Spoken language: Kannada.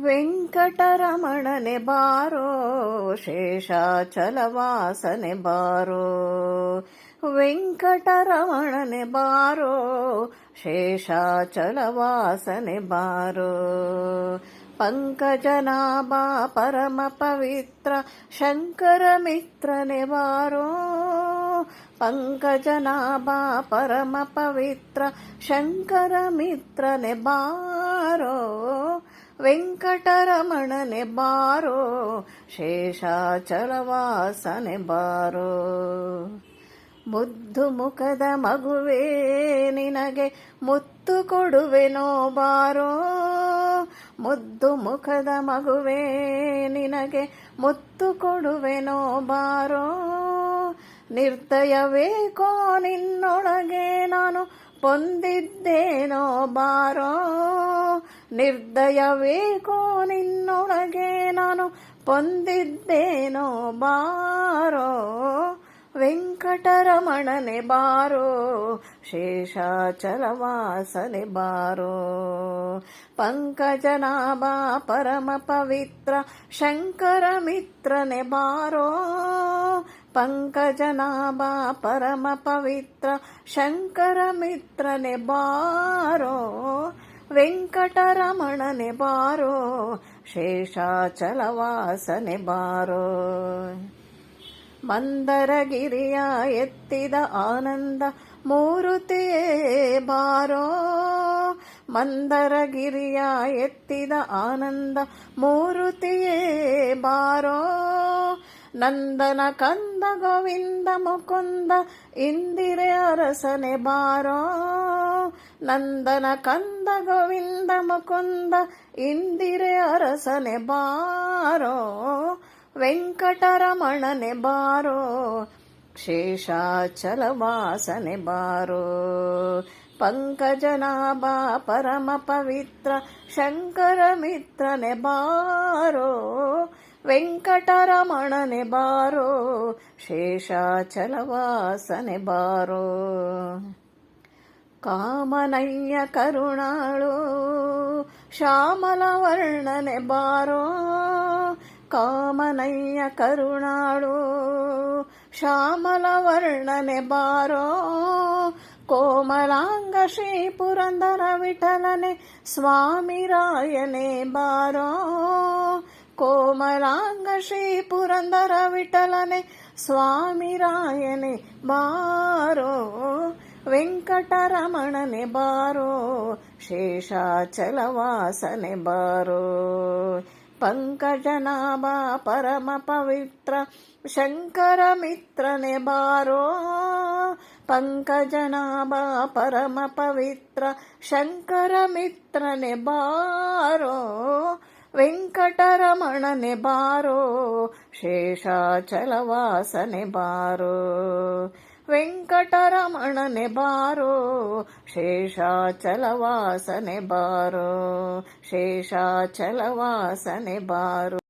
ವೆಂಕಟರಮಣನೆ ಬಾರೋ ಶೇಷಾಚಲವಾಸನೆ ಬಾರೋ. ವೆಂಕಟರಮಣನೆ ಬಾರೋ ಶೇಷಾಚಲವಾಸನೆ ಬಾರೋ. ಪಂಕಜನಾಭ ಪರಮ ಪವಿತ್ರ ಶಂಕರ ಮಿತ್ರನೆ ಬಾರೋ. ಪಂಕಜನಾಭ ಪರಮ ಪವಿತ್ರ ಶಂಕರ ಮಿತ್ರನೆ ಬಾರೋ. ವೆಂಕಟರಮಣನೆ ಬಾರೋ ಶೇಷಾಚಲವಾಸನೆ ಬಾರೋ. ಮುದ್ದು ಮುಖದ ಮಗುವೇ ನಿನಗೆ ಮುತ್ತು ಕೊಡುವೆನೋ ಬಾರೋ. ಮುದ್ದು ಮುಖದ ಮಗುವೇ ನಿನಗೆ ಮುತ್ತು ಕೊಡುವೆನೋ ಬಾರೋ. ನಿರ್ದಯವೇಕೋ ನಿನ್ನೊಳಗೆ ನಾನು ಪೊಂದಿದ್ದೇನೋ ಬಾರೋ. ನಿರ್ದಯವೇಕೋ ನಿನ್ನೊಳಗೆ ನಾನು ಪೊಂದಿದ್ದೇನೋ ಬಾರೋ. ವೆಂಕಟರಮಣನೆ ಬಾರೋ ಶೇಷಾಚಲವಾಸನೆ ಬಾರೋ. ಪಂಕಜನಾಭ ಪರಮ ಪವಿತ್ರ ಶಂಕರ ಮಿತ್ರನೆ ಬಾರೋ. ಪಂಕಜನಾಭ ಪರಮ ಪವಿತ್ರ ಶಂಕರ ಮಿತ್ರನೆ ಬಾರೋ. ವೆಂಕಟರಮಣನೆ ಬಾರೋ ಶೇಷಾಚಲವಾಸನೆ ಬಾರೋ. ಮಂದರಗಿರಿಯ ಎತ್ತಿದ ಆನಂದ ಮೂರುತಿಯೇ ಬಾರೋ. ಮಂದರಗಿರಿಯ ಎತ್ತಿದ ಆನಂದ ಮೂರುತಿಯೇ ಬಾರೋ. ನಂದನ ಕಂದ ಗೋವಿಂದ ಮುಕುಂದ ಇಂದಿರೆ ಅರಸನೆ ಬಾರೋ. ನಂದನ ಕಂದ ಗೋವಿಂದ ಮುಕುಂದ ಇಂದಿರೆ ಅರಸನೆ ಬಾರೋ. ವೆಂಕಟರಮಣನೆ ಬಾರೋ ಶೇಷಾಚಲವಾಸನೆ ಬಾರೋ. ಪಂಕಜನಾಭ ಪರಮ ಪವಿತ್ರ ಶಂಕರ ಮಿತ್ರನೆ ಬಾರೋ. ವೆಂಕಟರಮಣನೆ ಬಾರೋ ಶೇಷಾಚಲವಾಸನೆ ಬಾರೋ. ಕಾಮನಯ್ಯ ಕರುಣಾಳು ಶ್ಯಾಮಲ ವರ್ಣನೆ ಬಾರೋ. ಕಾಮನಯ್ಯ ಕರುಣಾಳು ಶ್ಯಾಮಲ ವರ್ಣನೆ ಬಾರೋ. ಕೋಮಲಾಂಗ ಶ್ರೀ ಪುರಂದರ ವಿಠಲನೆ ಸ್ವಾಮಿ ರಾಯನೇ ಬಾರೋ. ಕೋಮಲಾಂಗ ಶ್ರೀ ಪುರಂದರ ವಿಠಲನೆ ಸ್ವಾಮಿ ರಾಯನೇ ಬಾರೋ. ವೆಂಕಟರಮಣನೆ ಬಾರೋ ಶೇಷಾಚಲವಾಸನೆ ಬಾರೋ. ಪಂಕಜನಾಭ ಪರಮ ಪವಿತ್ರ ಶಂಕರ ಮಿತ್ರನೆ ಬಾರೋ. ಪಂಕಜನಾಭ ಪರಮ ಪವಿತ್ರ ಶಂಕರ ಮಿತ್ರನೆ ಬಾರೋ. ವೆಂಕಟರಮಣನೆ ಬಾರೋ ಶೇಷಾಚಲವಾಸನೆ ಬಾರೋ. ವೆಂಕಟರಮಣನೆ ಬಾರೋ ಶೇಷಾಚಲವಾಸನೆ ಬಾರೋ. ಶೇಷಾಚಲವಾಸನೆ ಬಾರೋ.